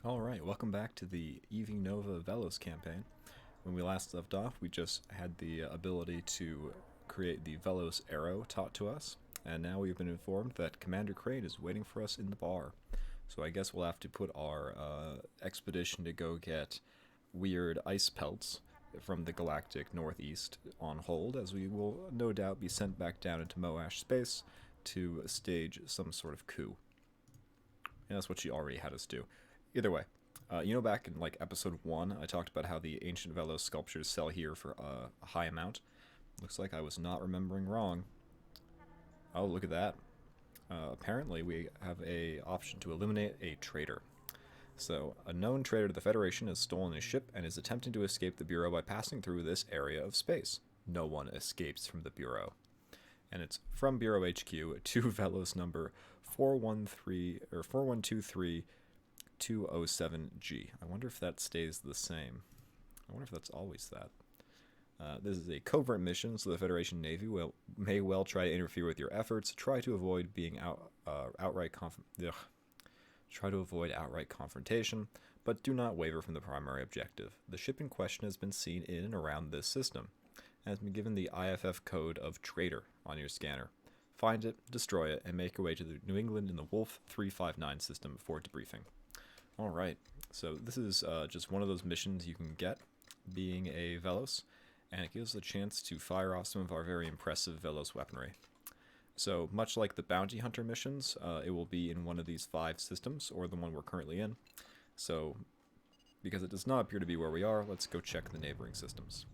Alright, welcome back to the EV Nova Vell-os campaign. When we last left off, we just had the ability to create the Vell-os arrow taught to us, and now we've been informed that Commander Krane is waiting for us in the bar. So I guess we'll have to put our expedition to go get weird ice pelts from the galactic northeast on hold, as we will no doubt be sent back down into Moash space to stage some sort of coup. And that's what she already had us do. Either way, back in like episode 1, I talked about how the ancient Vell-os sculptures sell here for a high amount. Looks like I was not remembering wrong. Oh, look at that. Apparently, we have a option to eliminate a traitor. So, a known traitor to the Federation has stolen a ship and is attempting to escape the Bureau by passing through this area of space. No one escapes from the Bureau. And it's from Bureau HQ to Vell-os number 413 or 4123 207G. I wonder if that stays the same. I wonder if that's always that. This is a covert mission, so the Federation Navy may well try to interfere with your efforts. Try to avoid being outright confrontation, but do not waver from the primary objective. The ship in question has been seen in and around this system, and has been given the IFF code of traitor on your scanner. Find it, destroy it, and make your way to the New England in the Wolf 359 system for debriefing. Alright, so this is just one of those missions you can get, being a Vell-os, and it gives us a chance to fire off some of our very impressive Vell-os weaponry. So, much like the Bounty Hunter missions, it will be in one of these 5 systems, or the one we're currently in. So, because it does not appear to be where we are, let's go check the neighboring systems.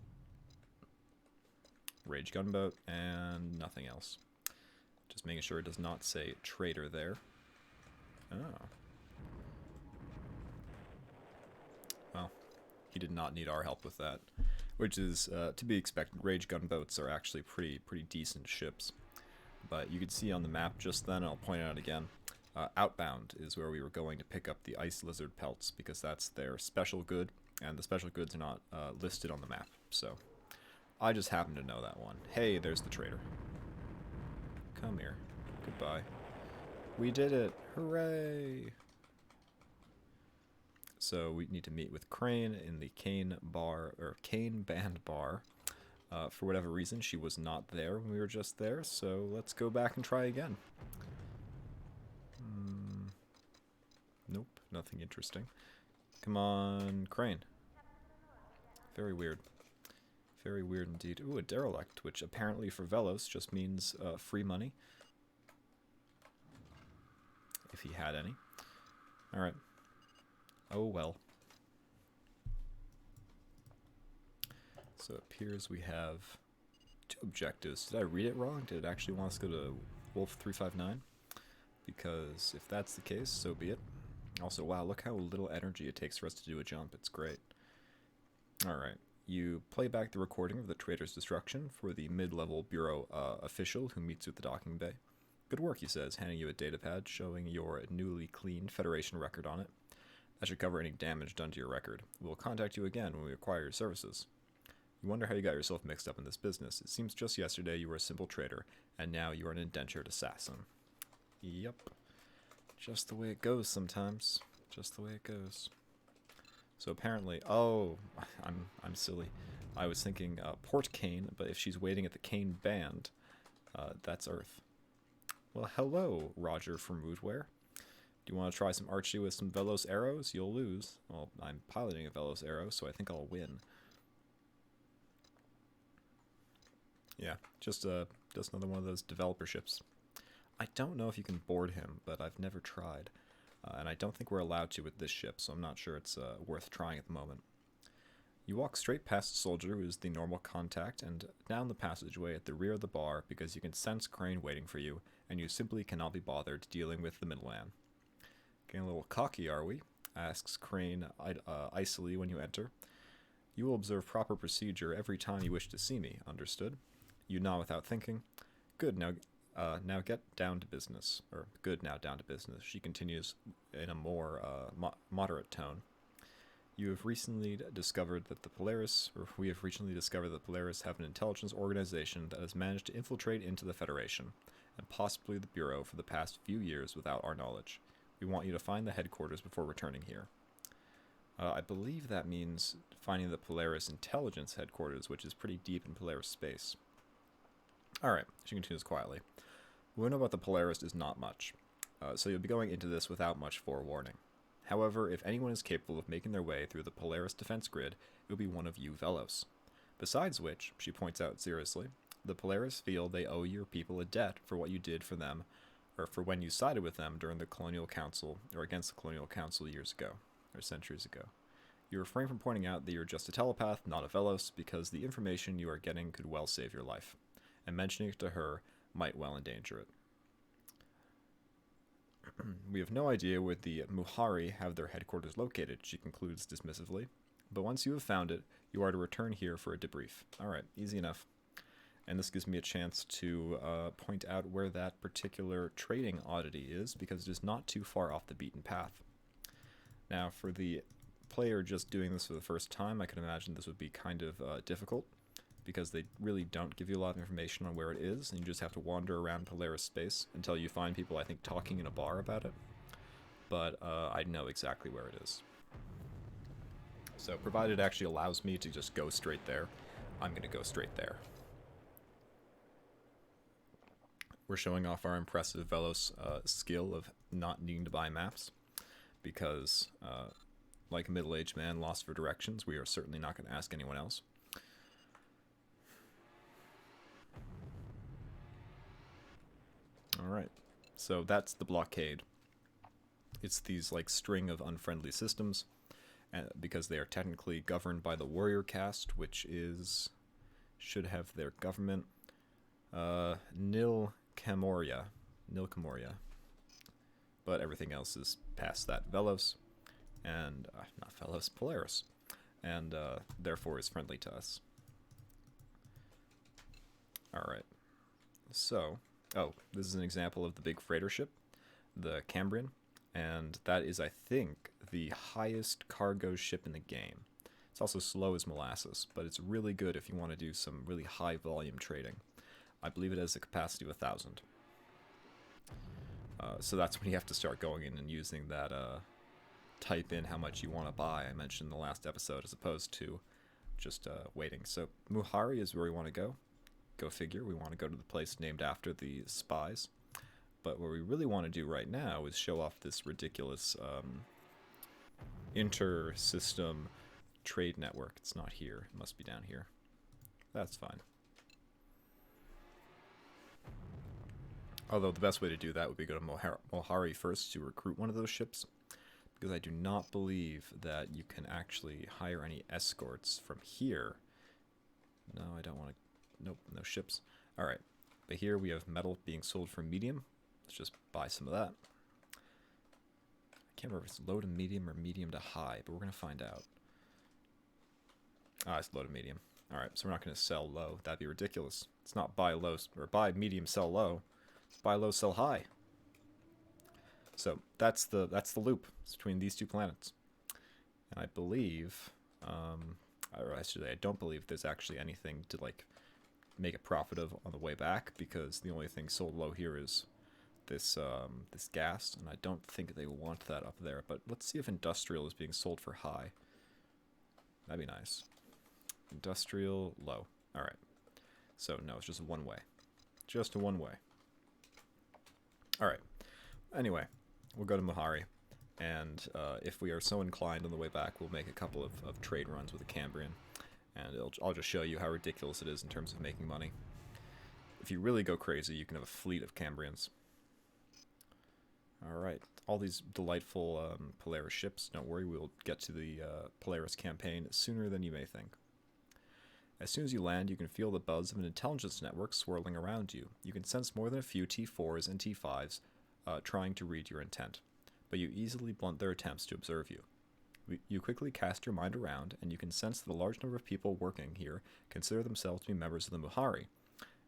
Rage Gunboat, and nothing else. Just making sure it does not say traitor there. Oh. Well, he did not need our help with that, which is to be expected. Rage gunboats are actually pretty decent ships, but you can see on the map just then, and I'll point it out again, outbound is where we were going to pick up the ice lizard pelts, because that's their special good, and the special goods are not listed on the map, so I just happen to know that one. Hey, there's the traitor. Come here. Goodbye. We did it! Hooray! So we need to meet with Krane in the Kane Band Bar. For whatever reason, she was not there when we were just there, so let's go back and try again. Nope, nothing interesting. Come on, Krane. Very weird. Very weird indeed. Ooh, a derelict, which apparently for Vell-os just means free money. If he had any. Alright. Oh well. So it appears we have 2 objectives. Did I read it wrong? Did it actually want us to go to Wolf 359? Because if that's the case, so be it. Also, wow, look how little energy it takes for us to do a jump. It's great. Alright. You play back the recording of the traitor's destruction for the mid-level Bureau official who meets with the docking bay. Good work, he says, handing you a datapad showing your newly cleaned Federation record on it. That should cover any damage done to your record. We'll contact you again when we acquire your services. You wonder how you got yourself mixed up in this business. It seems just yesterday you were a simple traitor, and now you are an indentured assassin. Yep. Just the way it goes sometimes. Just the way it goes. So apparently, oh, I'm silly. I was thinking Port Kane, but if she's waiting at the Kane Band, that's Earth. Well, hello, Roger from Moodware. Do you want to try some archery with some Vell-os arrows? You'll lose. Well, I'm piloting a Vell-os arrow, so I think I'll win. Yeah, just another one of those developer ships. I don't know if you can board him, but I've never tried. And I don't think we're allowed to with this ship, so I'm not sure it's worth trying at the moment. You walk straight past the soldier who is the normal contact and down the passageway at the rear of the bar because you can sense Krane waiting for you, and you simply cannot be bothered dealing with the middleman. Getting a little cocky, are we? Asks Krane icily when you enter. You will observe proper procedure every time you wish to see me, understood? You nod without thinking. Good, now get down to business. Or, good, now down to business, she continues in a more moderate tone. We have recently discovered that the Polaris have an intelligence organization that has managed to infiltrate into the Federation, and possibly the Bureau for the past few years without our knowledge. We want you to find the headquarters before returning here. I believe that means finding the Polaris intelligence headquarters, which is pretty deep in Polaris space. Alright, she continues quietly. What we know about the Polaris is not much, so you'll be going into this without much forewarning. However, if anyone is capable of making their way through the Polaris defense grid, it will be one of you Vell-os. Besides which, she points out seriously, the Polaris feel they owe your people a debt for what you did for them, or for when you sided with them during the Colonial Council, or against the Colonial Council years ago, or centuries ago. You refrain from pointing out that you're just a telepath, not a Vell-os, because the information you are getting could well save your life, and mentioning it to her might well endanger it. We have no idea where the Muhari have their headquarters located, she concludes dismissively, but once you have found it, you are to return here for a debrief. Alright, easy enough. And this gives me a chance to point out where that particular trading oddity is, because it is not too far off the beaten path. Now, for the player just doing this for the first time, I can imagine this would be kind of difficult, because they really don't give you a lot of information on where it is, and you just have to wander around Polaris space until you find people, I think, talking in a bar about it. But I know exactly where it is. So, provided it actually allows me to just go straight there, I'm going to go straight there. We're showing off our impressive Vell-os skill of not needing to buy maps, because, like a middle-aged man lost for directions, we are certainly not going to ask anyone else. Alright, so that's the blockade. It's these like string of unfriendly systems, because they are technically governed by the warrior caste, which should have their government, Nil-Camoria, but everything else is past that. Vell-os, and, not Vell-os, Polaris, and therefore is friendly to us. Alright, so... Oh, this is an example of the big freighter ship, the Cambrian, and that is, I think, the highest cargo ship in the game. It's also slow as molasses, but it's really good if you want to do some really high volume trading. I believe it has a capacity of 1,000. So that's when you have to start going in and using that type in how much you want to buy, I mentioned in the last episode, as opposed to just waiting. So Muhari is where we want to go. Go figure, we want to go to the place named after the Spies. But what we really want to do right now is show off this ridiculous inter-system trade network. It's not here. It must be down here. That's fine. Although the best way to do that would be go to Muhari first to recruit one of those ships, because I do not believe that you can actually hire any escorts from here. No, I don't want to... Nope, no ships. Alright, but here we have metal being sold for medium. Let's just buy some of that. I can't remember if it's low to medium or medium to high, but we're going to find out. Ah, it's low to medium. Alright, so we're not going to sell low. That'd be ridiculous. It's not buy low, or buy medium, sell low. It's buy low, sell high. So that's the loop. It's between these two planets. And I believe, or actually I don't believe there's actually anything to like make a profit of on the way back, because the only thing sold low here is this this gas, and I don't think they want that up there. But let's see if industrial is being sold for high. That'd be nice. Industrial low. All right. So no, it's just a one way. Just a one way. All right. Anyway, we'll go to Muhari, and if we are so inclined on the way back, we'll make a couple of trade runs with the Cambrian. And I'll just show you how ridiculous it is in terms of making money. If you really go crazy, you can have a fleet of Cambrians. Alright, all these delightful Polaris ships. Don't worry, we'll get to the Polaris campaign sooner than you may think. As soon as you land, you can feel the buzz of an intelligence network swirling around you. You can sense more than a few T4s and T5s trying to read your intent, but you easily blunt their attempts to observe you. You quickly cast your mind around, and you can sense that a large number of people working here consider themselves to be members of the Muhari,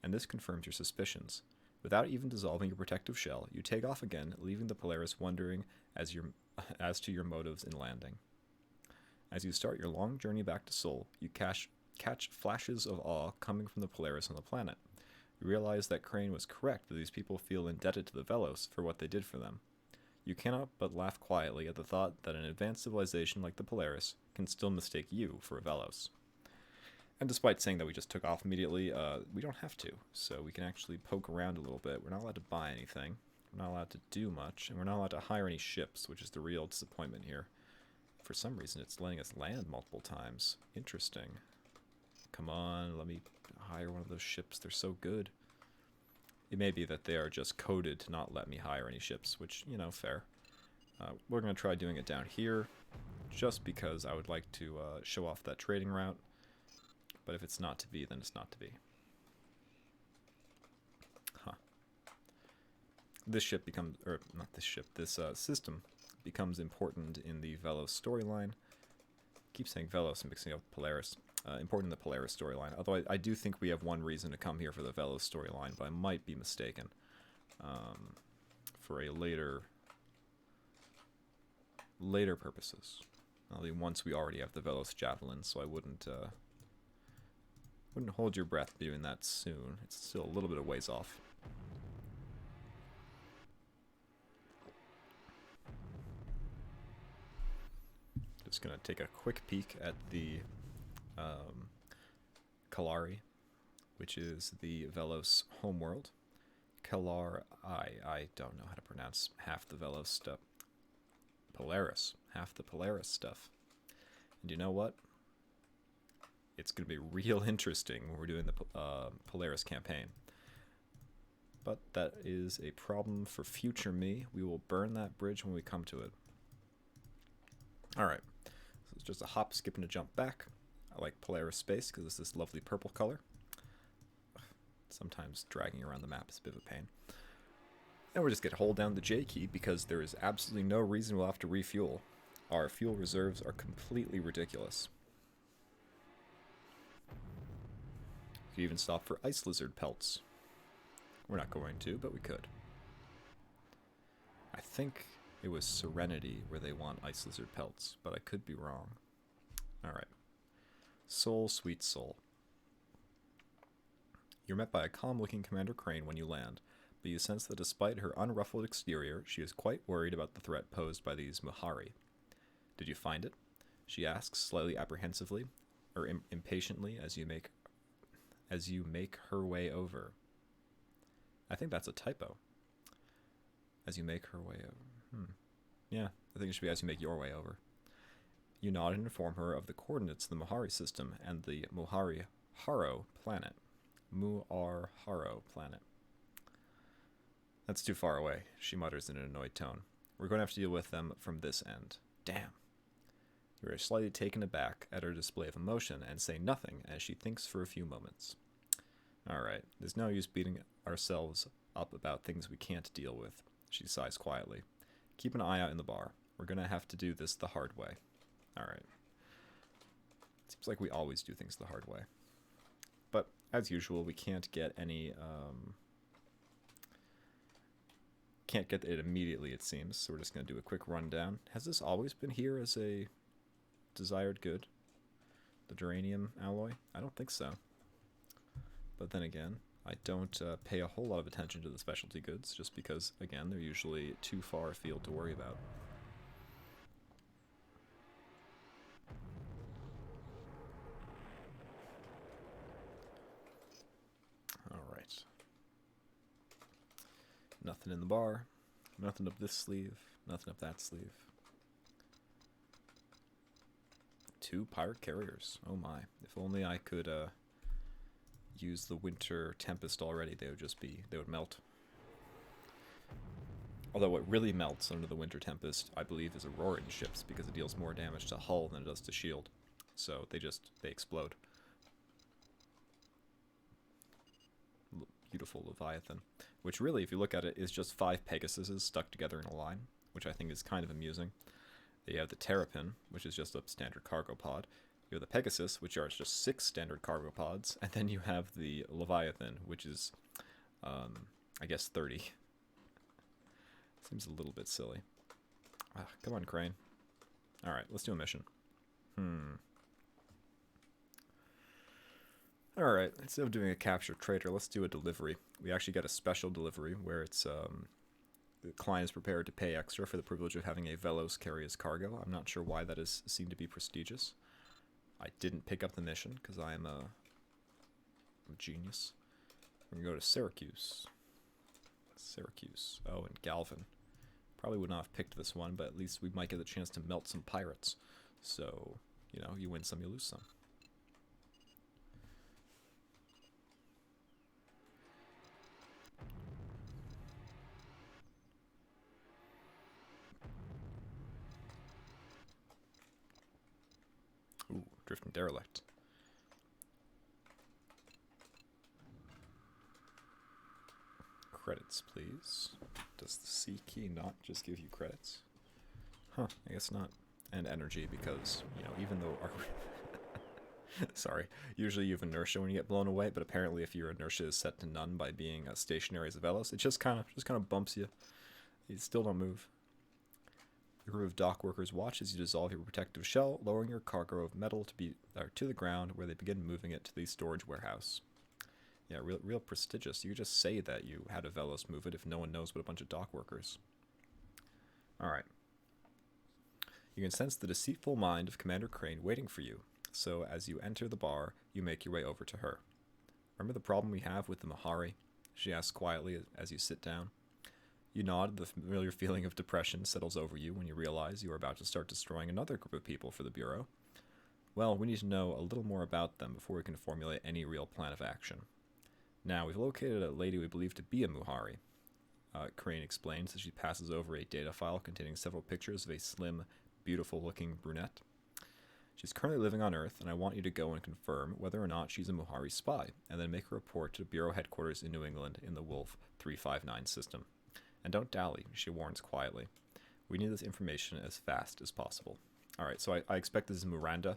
and this confirms your suspicions. Without even dissolving your protective shell, you take off again, leaving the Polaris wondering as to your motives in landing. As you start your long journey back to Sol, you catch flashes of awe coming from the Polaris on the planet. You realize that Krane was correct that these people feel indebted to the Vell-os for what they did for them. You cannot but laugh quietly at the thought that an advanced civilization like the Polaris can still mistake you for a Vell-os. And despite saying that we just took off immediately, we don't have to. So we can actually poke around a little bit. We're not allowed to buy anything. We're not allowed to do much. And we're not allowed to hire any ships, which is the real disappointment here. For some reason, it's letting us land multiple times. Interesting. Come on, let me hire one of those ships. They're so good. It may be that they are just coded to not let me hire any ships, which, you know, fair. We're going to try doing it down here, just because I would like to show off that trading route. But if it's not to be, then it's not to be. Huh. This ship becomes, or not this ship, this system becomes important in the Vell-os storyline. I keep saying Vell-os and mixing up Polaris. Important in the Polaris storyline. Although I do think we have one reason to come here for the Vell-os storyline, but I might be mistaken. For a later purposes. Once we already have the Vell-os javelin, so I wouldn't hold your breath doing that soon. It's still a little bit of ways off. Just gonna take a quick peek at the Kalari, which is the Vell-os homeworld. I don't know how to pronounce half the Vell-os stuff. Polaris, half the Polaris stuff. And you know what? It's going to be real interesting when we're doing the Polaris campaign. But that is a problem for future me. We will burn that bridge when we come to it. Alright, so it's just a hop, skip, and a jump back. I like Polaris space because it's this lovely purple color. Sometimes dragging around the map is a bit of a pain. And we're just going to hold down the J key because there is absolutely no reason we'll have to refuel. Our fuel reserves are completely ridiculous. We could even stop for ice lizard pelts. We're not going to, but we could. I think it was Serenity where they want ice lizard pelts, but I could be wrong. Alright. Soul, sweet soul. You're met by a calm-looking Commander Krane when you land, but you sense that despite her unruffled exterior, she is quite worried about the threat posed by these Muhari. Did you find it? She asks, slightly apprehensively, or impatiently, as you make her way over. I think that's a typo. As you make her way over. Yeah, I think it should be as you make your way over. You nod and inform her of the coordinates of the Muhari system and the Muhari-Haro planet. Muar-Haro planet. That's too far away, she mutters in an annoyed tone. We're going to have to deal with them from this end. Damn. You are slightly taken aback at her display of emotion and say nothing as she thinks for a few moments. Alright, there's no use beating ourselves up about things we can't deal with, she sighs quietly. Keep an eye out in the bar. We're going to have to do this the hard way. Alright. Seems like we always do things the hard way. But, as usual, we can't get any, can't get it immediately, it seems, so we're just going to do a quick rundown. Has this always been here as a desired good? The geranium alloy? I don't think so. But then again, I don't pay a whole lot of attention to the specialty goods, just because, again, they're usually too far afield to worry about. Alright. Nothing in the bar. Nothing up this sleeve. Nothing up that sleeve. 2 pirate carriers. Oh my. If only I could use the Winter Tempest already, they would melt. Although what really melts under the Winter Tempest, I believe, is Auroran ships, because it deals more damage to hull than it does to shield. So they explode. Beautiful Leviathan. Which really, if you look at it, is just 5 Pegasuses stuck together in a line, which I think is kind of amusing. You have the Terrapin, which is just a standard cargo pod. You have the Pegasus, which are just 6 standard cargo pods. And then you have the Leviathan, which is, I guess, 30. Seems a little bit silly. Come on, Krane. Alright, let's do a mission. Alright, instead of doing a capture traitor, let's do a delivery. We actually get a special delivery where it's the client is prepared to pay extra for the privilege of having a Vell-os carry his cargo. I'm not sure why that is seen to be prestigious. I didn't pick up the mission because I am a genius. We're going to go to Syracuse. Syracuse. Oh, and Galvin. Probably would not have picked this one, but at least we might get the chance to melt some pirates. So, you know, you win some, you lose some. Ooh, drifting derelict. Credits, please. Does the C key not just give you credits? Huh, I guess not. And energy, because, you know, even though our... Sorry. Usually you have inertia when you get blown away, but apparently if your inertia is set to none by being stationary as a Vell-os, it just kind of bumps you. You still don't move. The crew of dock workers watch as you dissolve your protective shell, lowering your cargo of metal to the ground, where they begin moving it to the storage warehouse. Yeah, real prestigious. You could just say that you had a Vell-os move it if no one knows but a bunch of dock workers. Alright. You can sense the deceitful mind of Commander Krane waiting for you, so as you enter the bar, you make your way over to her. Remember the problem we have with the Muhari? She asks quietly as you sit down. You nod, the familiar feeling of depression settles over you when you realize you are about to start destroying another group of people for the Bureau. Well, we need to know a little more about them before we can formulate any real plan of action. Now, we've located a lady we believe to be a Muhari. Krane explains as she passes over a data file containing several pictures of a slim, beautiful-looking brunette. She's currently living on Earth, and I want you to go and confirm whether or not she's a Muhari spy, and then make a report to Bureau headquarters in New England in the Wolf 359 system. And don't dally, she warns quietly. We need this information as fast as possible. Alright, so I expect this is Miranda,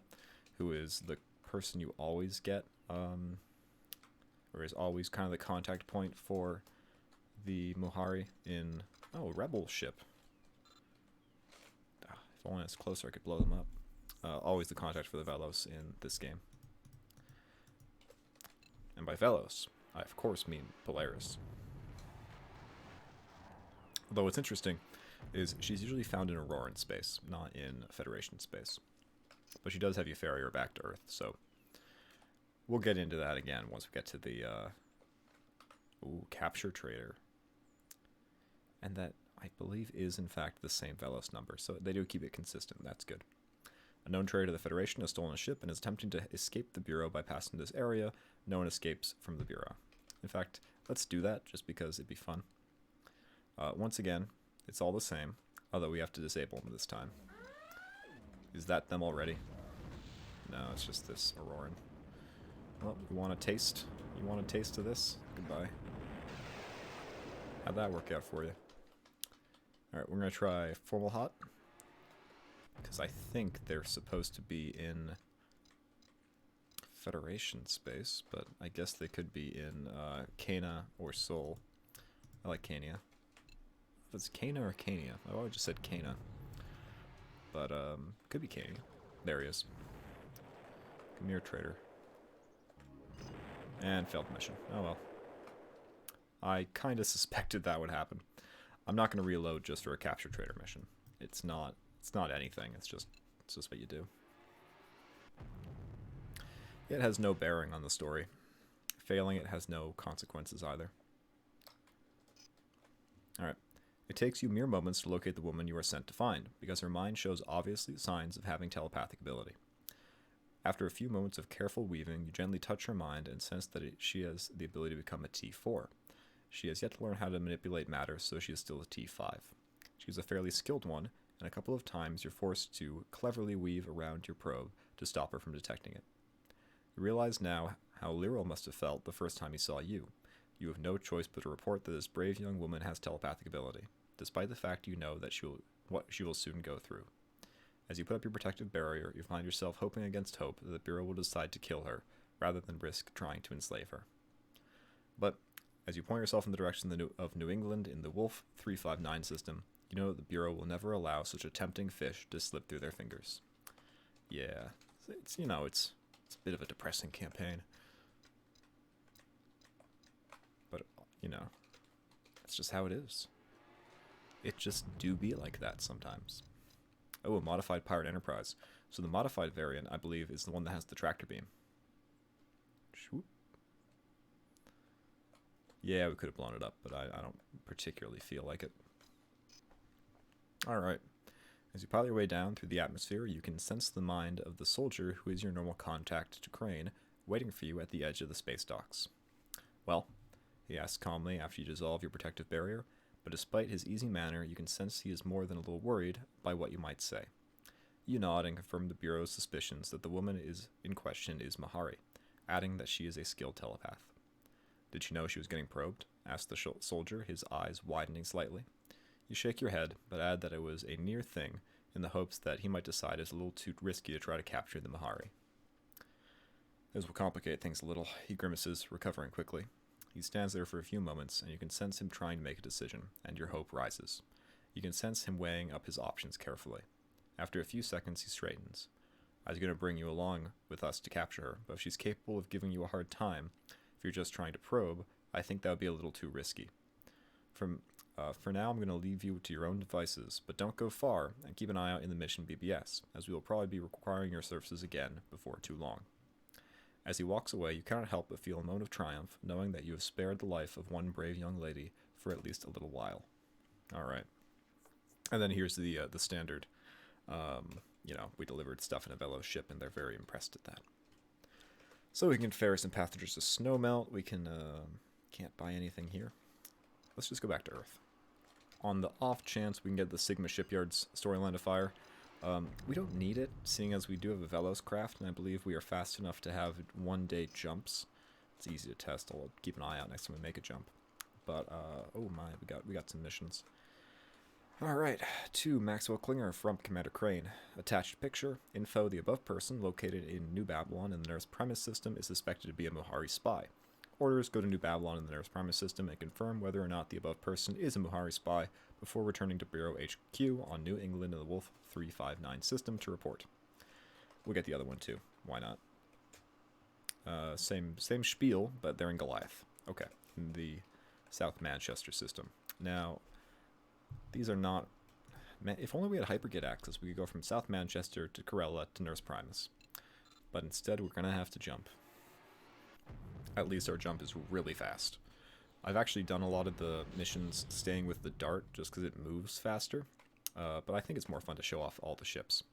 who is the person you always get, or is always kind of the contact point for the Muhari in... Oh, Rebel ship. If only I was closer I could blow them up. Always the contact for the Vell-os in this game. And by Vell-os, I of course mean Polaris. Although what's interesting is she's usually found in Auroran space, not in Federation space. But she does have you ferry her back to Earth, so we'll get into that again once we get to the capture traitor. And that, I believe, is in fact the same Vell-os number, so they do keep it consistent. That's good. A known traitor of the Federation has stolen a ship and is attempting to escape the Bureau by passing this area. No one escapes from the Bureau. In fact, let's do that just because it'd be fun. Once again, it's all the same, although we have to disable them this time. Is that them already? No, it's just this Auroran. Well, you want a taste? You want a taste of this? Goodbye. How'd that work out for you? Alright, we're going to try Formal Hot. Because I think they're supposed to be in Federation space, but I guess they could be in Cana or Sol. I like Cania. If it's Cana or Cania, I always just said Cana. But, could be Cania. There he is. Come here, traitor. And failed mission. Oh well. I kind of suspected that would happen. I'm not going to reload just for a capture traitor mission. It's not anything. It's just what you do. It has no bearing on the story. Failing it has no consequences either. Alright. It takes you mere moments to locate the woman you are sent to find, because her mind shows obvious signs of having telepathic ability. After a few moments of careful weaving, you gently touch her mind and sense that she has the ability to become a T4. She has yet to learn how to manipulate matter, so she is still a T5. She is a fairly skilled one, and a couple of times you're forced to cleverly weave around your probe to stop her from detecting it. You realize now how Lyral must have felt the first time he saw you. You have no choice but to report that this brave young woman has telepathic ability, despite the fact you know that what she will soon go through. As you put up your protective barrier, you find yourself hoping against hope that the Bureau will decide to kill her, rather than risk trying to enslave her. But, as you point yourself in the direction of New England in the Wolf 359 system, you know that the Bureau will never allow such a tempting fish to slip through their fingers. Yeah, it's a bit of a depressing campaign. But, it's just how it is. It just do be like that sometimes. Oh, a modified Pirate Enterprise. So the modified variant, I believe, is the one that has the tractor beam. Shoop. Yeah, we could have blown it up, but I don't particularly feel like it. Alright. As you pilot your way down through the atmosphere, you can sense the mind of the soldier who is your normal contact to Krane, waiting for you at the edge of the space docks. Well, he asks calmly after you dissolve your protective barrier, but despite his easy manner, you can sense he is more than a little worried by what you might say. You nod and confirm the Bureau's suspicions that the woman in question is Muhari, adding that she is a skilled telepath. Did she know she was getting probed? Asked the soldier, his eyes widening slightly. You shake your head, but add that it was a near thing, in the hopes that he might decide it's a little too risky to try to capture the Muhari. This will complicate things a little, he grimaces, recovering quickly. He stands there for a few moments, and you can sense him trying to make a decision, and your hope rises. You can sense him weighing up his options carefully. After a few seconds, he straightens. I was going to bring you along with us to capture her, but if she's capable of giving you a hard time, if you're just trying to probe, I think that would be a little too risky. For now, I'm going to leave you to your own devices, but don't go far, and keep an eye out in the mission BBS, as we will probably be requiring your services again before too long. As he walks away, you cannot help but feel a moment of triumph, knowing that you have spared the life of one brave young lady for at least a little while. Alright. And then here's the standard, we delivered stuff in a Vell-os ship, and they're very impressed at that. So we can ferry some passengers to Snowmelt. We can, can't buy anything here. Let's just go back to Earth. On the off chance we can get the Sigma Shipyards storyline to fire, we don't need it, seeing as we do have a Vell-os craft, and I believe we are fast enough to have one-day jumps. It's easy to test. I'll keep an eye out next time we make a jump. But, oh my, we got some missions. Alright, to Maxwell Klinger from Commander Krane. Attached picture, info, the above person, located in New Babylon in the Nurse Premise system, is suspected to be a Muhari spy. Orders, go to New Babylon in the Nurse Premise system and confirm whether or not the above person is a Muhari spy before returning to Bureau HQ on New England in the Wolf 359 system to report. We'll get the other one too. Why not? Same spiel, but they're in Goliath. Okay, in the South Manchester system. Now, these are not... Man, if only we had hypergate access, we could go from South Manchester to Corella to Nurse Primus. But instead, we're going to have to jump. At least our jump is really fast. I've actually done a lot of the missions staying with the Dart just because it moves faster. But I think it's more fun to show off all the ships.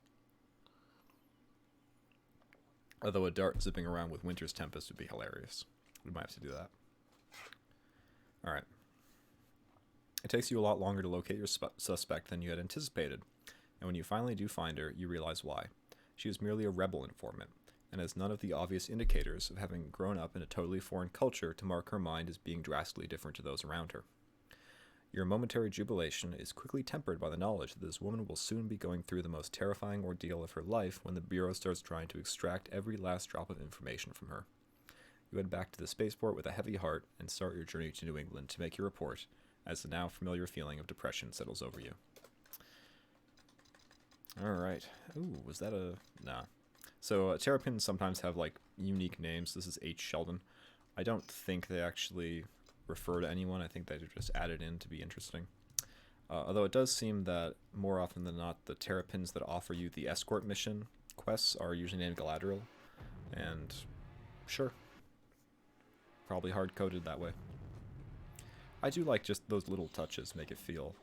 Although a Dart zipping around with Winter's Tempest would be hilarious. We might have to do that. Alright. It takes you a lot longer to locate your suspect than you had anticipated. And when you finally do find her, you realize why. She is merely a rebel informant, and has none of the obvious indicators of having grown up in a totally foreign culture to mark her mind as being drastically different to those around her. Your momentary jubilation is quickly tempered by the knowledge that this woman will soon be going through the most terrifying ordeal of her life when the Bureau starts trying to extract every last drop of information from her. You head back to the spaceport with a heavy heart and start your journey to New England to make your report, as the now familiar feeling of depression settles over you. Alright. Ooh, was that a... Nah. So, Terrapins sometimes have, like, unique names. This is H. Sheldon. I don't think they actually refer to anyone. I think they just added in to be interesting. Although it does seem that, more often than not, the Terrapins that offer you the escort mission quests are usually named Galadriel. And, sure. Probably hard-coded that way. I do like just those little touches make it feel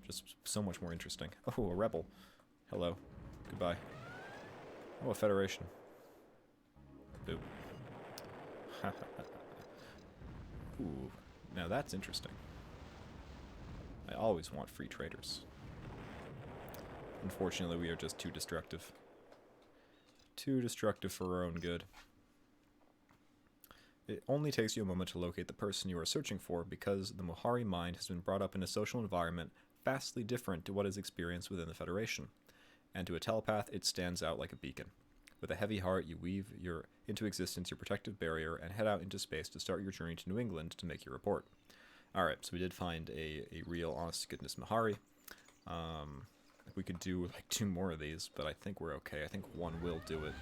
just so much more interesting. Oh, a rebel. Hello. Goodbye. Oh, a Federation. Boop. Ooh, now that's interesting. I always want free traders. Unfortunately, we are just too destructive. Too destructive for our own good. It only takes you a moment to locate the person you are searching for because the Muhari mind has been brought up in a social environment vastly different to what is experienced within the Federation. And to a telepath, it stands out like a beacon. With a heavy heart, you weave into existence your protective barrier and head out into space to start your journey to New England to make your report. Alright, so we did find a real, honest-to-goodness Muhari. We could do like 2 more of these, but I think we're okay. I think 1 will do it.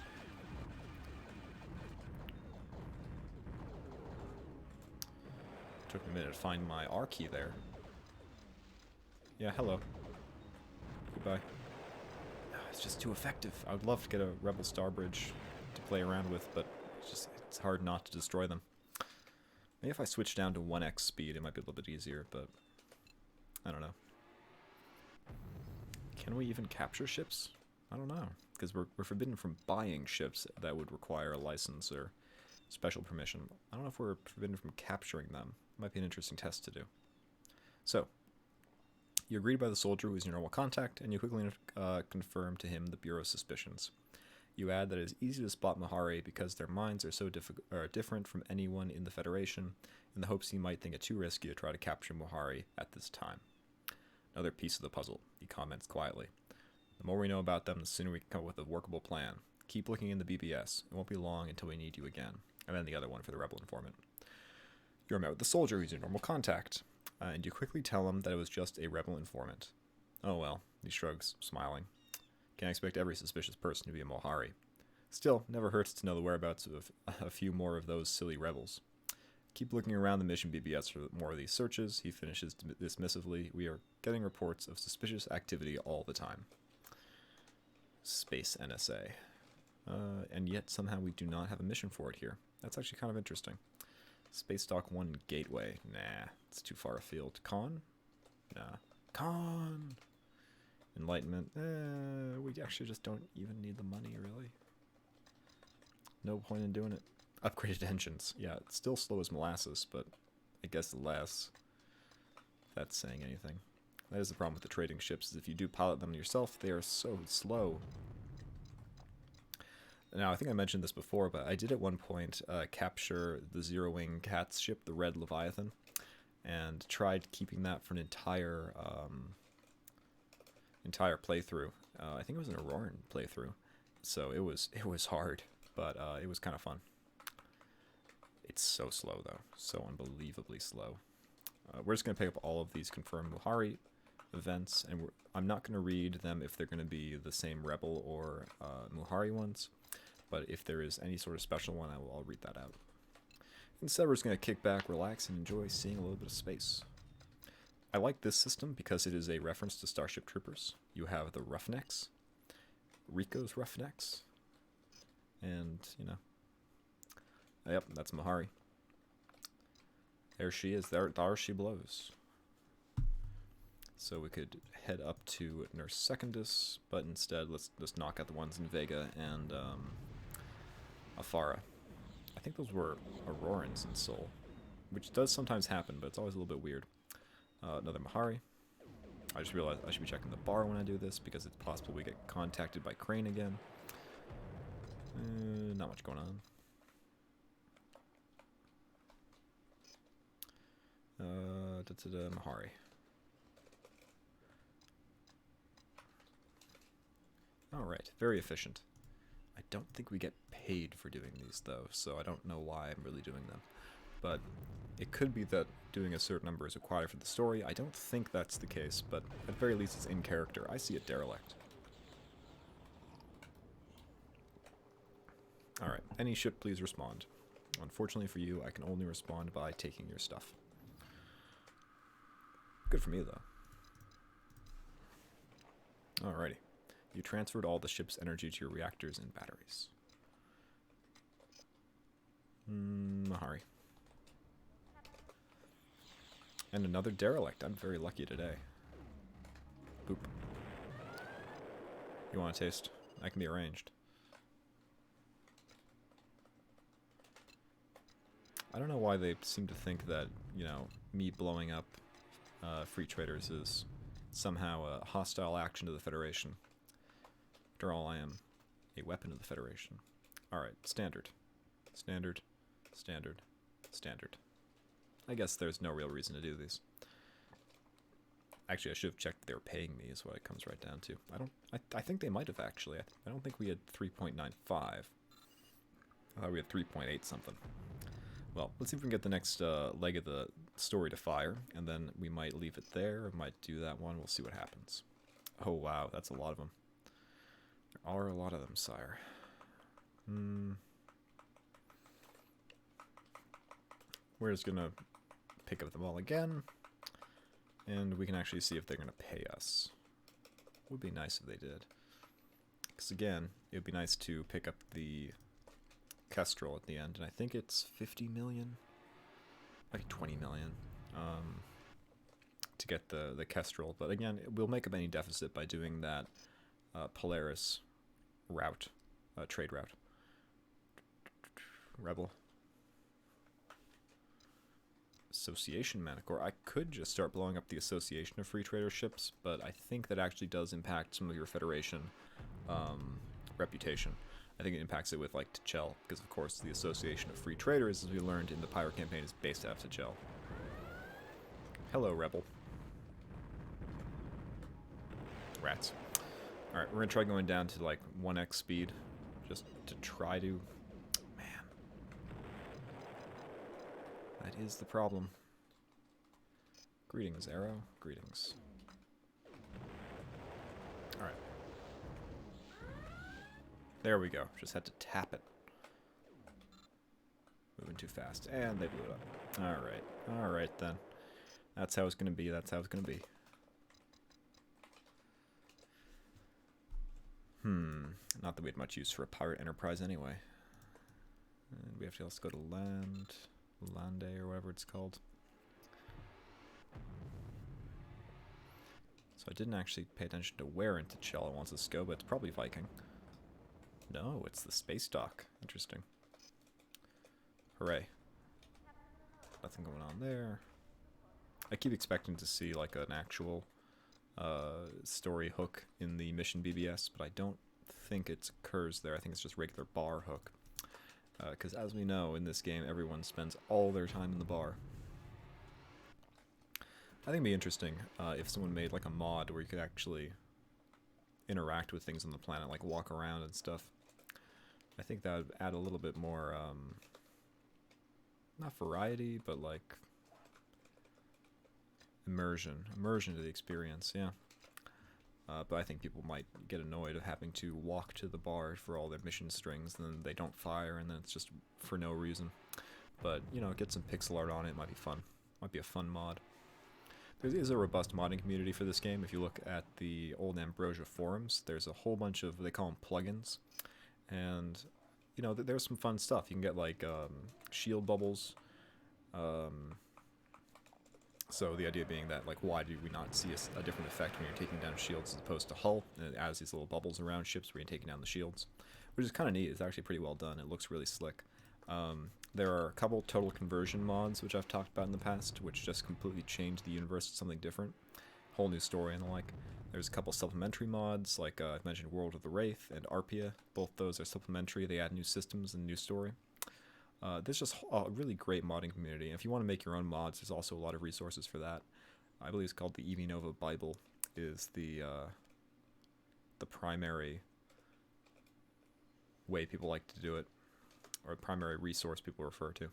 Took me a minute to find my R key there. Yeah, hello. Goodbye. It's just too effective. I would love to get a Rebel Starbridge to play around with, but it's hard not to destroy them. Maybe if I switch down to 1x speed, it might be a little bit easier, but I don't know. Can we even capture ships? I don't know, because we're forbidden from buying ships that would require a license or special permission. I don't know if we're forbidden from capturing them. Might be an interesting test to do. So, you agreed by the soldier who is your normal contact, and you quickly confirm to him the Bureau's suspicions. You add that it is easy to spot Muhari because their minds are so different from anyone in the Federation, in the hopes he might think it too risky to try to capture Muhari at this time. Another piece of the puzzle, he comments quietly. The more we know about them, the sooner we can come up with a workable plan. Keep looking in the BBS. It won't be long until we need you again. And then the other one for the Rebel informant. You're met with the soldier who's your normal contact. And you quickly tell him that it was just a Rebel informant. Oh well, he shrugs, smiling. Can't expect every suspicious person to be a Muhari. Still, never hurts to know the whereabouts of a few more of those silly rebels. Keep looking around the mission BBS for more of these searches, he finishes dismissively. We are getting reports of suspicious activity all the time. Space NSA. And yet somehow we do not have a mission for it here. That's actually kind of interesting. Space Dock 1 Gateway. Nah, it's too far afield. Con? Nah. Con! Enlightenment. We actually just don't even need the money, really. No point in doing it. Upgraded engines. Yeah, it's still slow as molasses, but I guess less. If that's saying anything. That is the problem with the trading ships, is if you do pilot them yourself, they are so slow. Now, I think I mentioned this before, but I did at one point capture the Zero-Wing Cat's ship, the Red Leviathan, and tried keeping that for an entire playthrough. I think it was an Auroran playthrough, so it was hard, but it was kind of fun. It's so slow, though. So unbelievably slow. We're just going to pick up all of these confirmed Muhari events, and I'm not going to read them if they're going to be the same Rebel or Muhari ones. But if there is any sort of special one, I'll read that out. Instead, we're just going to kick back, relax, and enjoy seeing a little bit of space. I like this system because it is a reference to Starship Troopers. You have the Roughnecks, Rico's Roughnecks, and, you know. Yep, that's Muhari. There she is. There she blows. So we could head up to Nurse Secondus, but instead let's knock out the ones in Vega and Afara. I think those were Aurorans in Sol, which does sometimes happen, but it's always a little bit weird. Another Muhari. I just realized I should be checking the bar when I do this, because it's possible we get contacted by Krane again. Not much going on. Muhari. Alright, very efficient. I don't think we get paid for doing these, though, so I don't know why I'm really doing them. But it could be that doing a certain number is required for the story. I don't think that's the case, but at the very least it's in character. I see a derelict. Alright, any ship please respond. Unfortunately for you, I can only respond by taking your stuff. Good for me, though. Alrighty. You transferred all the ship's energy to your reactors and batteries. Muhari. And another derelict. I'm very lucky today. Boop. You want a taste? That can be arranged. I don't know why they seem to think that, you know, me blowing up free traders is somehow a hostile action to the Federation. After all, I am a weapon of the Federation. Alright, standard. Standard. Standard. Standard. I guess there's no real reason to do these. Actually, I should have checked if they were paying me, is what it comes right down to. I think they might have, actually. I don't think we had 3.95. I thought we had 3.8 something. Well, let's see if we can get the next leg of the story to fire, and then we might leave it there, or might do that one. We'll see what happens. Oh, wow, that's a lot of them. There are a lot of them, sire. We're just gonna pick up them all again, And we can actually see if they're going to pay us. Would be nice if they did. Because again, it would be nice to pick up the Kestrel at the end, and I think it's 50 million, like 20 million, to get the Kestrel. But again, we'll make up any deficit by doing that Polaris route, trade route. Rebel. Association Manticore. I could just start blowing up the Association of Free Trader ships, but I think that actually does impact some of your Federation reputation. I think it impacts it with, like, T'Chel, because of course the Association of Free Traders, as we learned in the Pyro campaign, is based out of T'Chel. Hello, Rebel. Rats. Alright, we're going to try going down to, like, 1x speed, just to try to... Man. That is the problem. Greetings, Arrow. Greetings. Alright. There we go. Just had to tap it. Moving too fast. And they blew it up. Alright. Alright then. That's how it's going to be. That's how it's going to be. Not that we had much use for a pirate enterprise anyway. And we have to also go to Lande or whatever it's called. So I didn't actually pay attention to where in T'Chel it wants us to go, but it's probably Viking. No, it's the space dock. Interesting. Hooray. Nothing going on there. I keep expecting to see like an actual story hook in the mission BBS, but I don't think it occurs there. I think it's just regular bar hook. Because as we know, in this game, everyone spends all their time in the bar. I think it'd be interesting if someone made like a mod where you could actually interact with things on the planet, like walk around and stuff. I think that would add a little bit more, not variety, but like immersion to the experience, yeah. But I think people might get annoyed of having to walk to the bar for all their mission strings, and then they don't fire, and then it's just for no reason. But, you know, get some pixel art on it, might be fun. Might be a fun mod. There is a robust modding community for this game. If you look at the old Ambrosia forums, there's a whole bunch of, they call them plugins, and, you know, there's some fun stuff. You can get, like, shield bubbles. So the idea being that, like, why do we not see a different effect when you're taking down shields as opposed to hull? And it adds these little bubbles around ships where you're taking down the shields, which is kind of neat. It's actually pretty well done. It looks really slick. There are a couple total conversion mods, which I've talked about in the past, which just completely change the universe to something different. Whole new story and the like. There's a couple supplementary mods, like I've mentioned World of the Wraith and Arpia. Both those are supplementary. They add new systems and new story. There's just a really great modding community. And if you want to make your own mods, there's also a lot of resources for that. I believe it's called the EV Nova Bible, is the primary way people like to do it, or primary resource people refer to.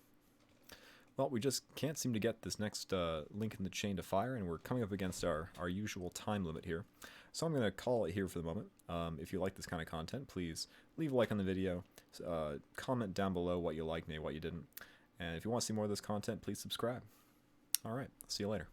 Well, we just can't seem to get this next link in the chain to fire, and we're coming up against our usual time limit here. So I'm going to call it here for the moment. If you like this kind of content, please leave a like on the video, comment down below what you liked, maybe what you didn't, and if you want to see more of this content, please subscribe. Alright, see you later.